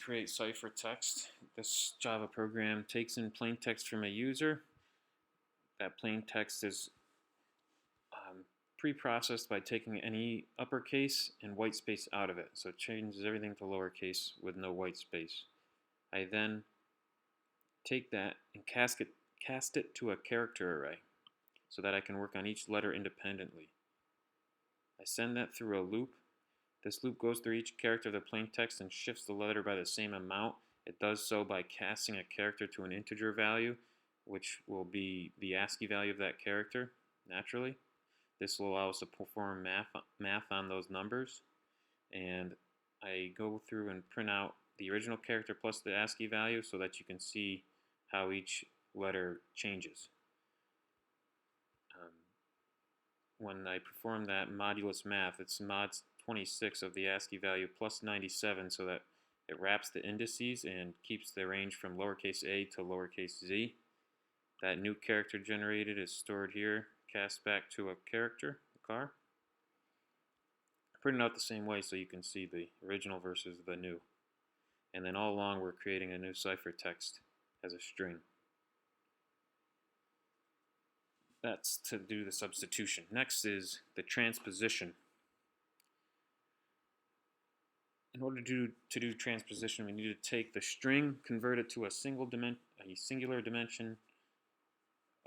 create ciphertext. This Java program takes in plain text from a user. That plain text is pre-processed by taking any uppercase and white space out of it. So it changes everything to lowercase with no white space. I then take that and cast it to a character array so that I can work on each letter independently. I send that through a loop. This loop goes through each character of the plain text and shifts the letter by the same amount. It does so by casting a character to an integer value, which will be the ASCII value of that character, naturally. This will allow us to perform math on those numbers. And I go through and print out the original character plus the ASCII value so that you can see how each letter changes. When I perform that modulus math, it's mod 26 of the ASCII value plus 97 so that it wraps the indices and keeps the range from lowercase a to lowercase z. That new character generated is stored here, cast back to a character, a car. Print it out the same way so you can see the original versus the new. And then all along we're creating a new ciphertext as a string. That's to do the substitution. Next is the transposition. In order to do transposition, we need to take the string, convert it to a singular dimension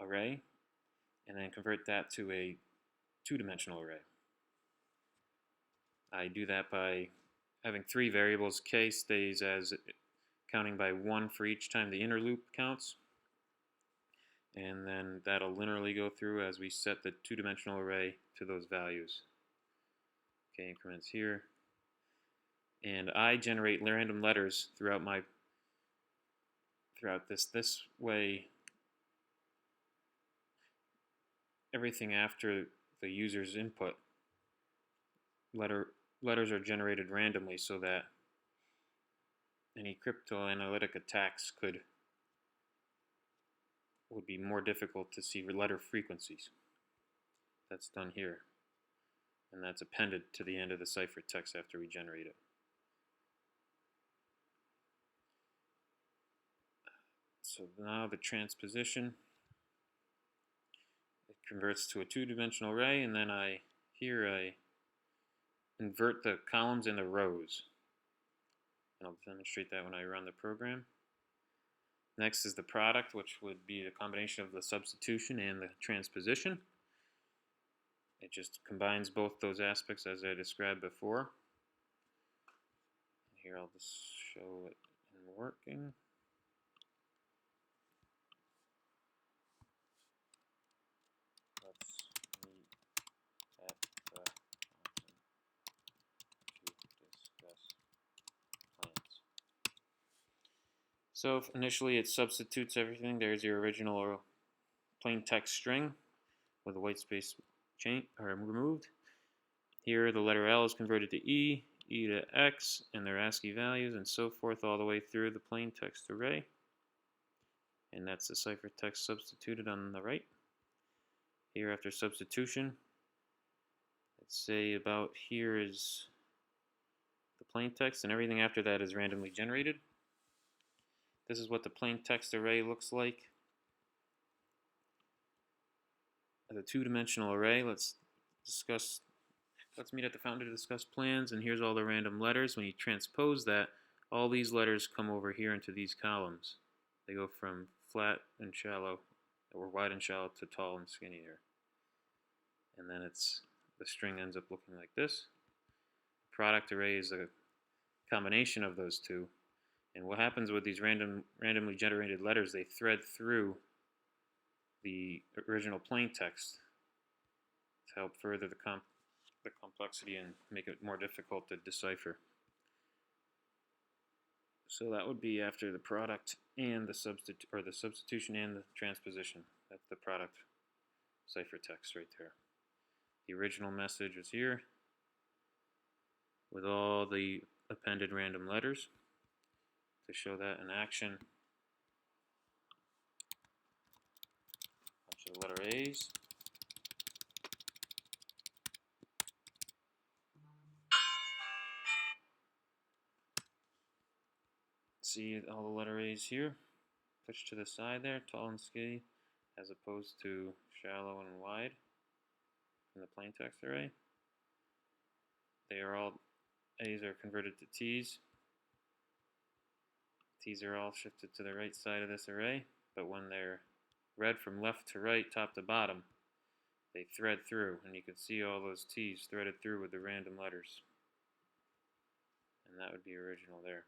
array, and then convert that to a two-dimensional array. I do that by having three variables. K stays as counting by 1 for each time the inner loop counts. And then that'll linearly go through as we set the two-dimensional array to those values. K increments here. And I generate random letters throughout this. This way, everything after the user's input, letters are generated randomly so that any cryptanalytic attacks would be more difficult to see letter frequencies. That's done here. And that's appended to the end of the ciphertext after we generate it. So now the transposition, it converts to a two-dimensional array, and then I invert the columns and the rows. And I'll demonstrate that when I run the program. Next is the product, which would be the combination of the substitution and the transposition. It just combines both those aspects as I described before. Here I'll just show it in working. Let's meet at the Thompson to discuss plans. So initially it substitutes everything. There's your original plain text string with a white space removed. Here the letter L is converted to E, E to X, and their ASCII values, and so forth all the way through the plain text array. And that's the ciphertext substituted on the right. Here after substitution, let's say about here is the plain text, and everything after that is randomly generated. This is what the plain text array looks like. As a two-dimensional array, let's meet at the fountain to discuss plans, and here's all the random letters. When you transpose that, all these letters come over here into these columns. They go from flat and shallow, or wide and shallow, to tall and skinny here. And then the string ends up looking like this. Product array is a combination of those two. And what happens with these randomly generated letters, they thread through the original plain text to help further the complexity and make it more difficult to decipher. So that would be after the product and the substitution and the transposition. That's the product ciphertext right there. The original message is here with all the appended random letters. To show that in action, a bunch of letter A's. see all the letter A's here, pushed to the side there, tall and skinny, as opposed to shallow and wide in the plain text array. A's are converted to T's. T's are all shifted to the right side of this array, but when they're read from left to right, top to bottom, they thread through, and you can see all those T's threaded through with the random letters. And that would be original there.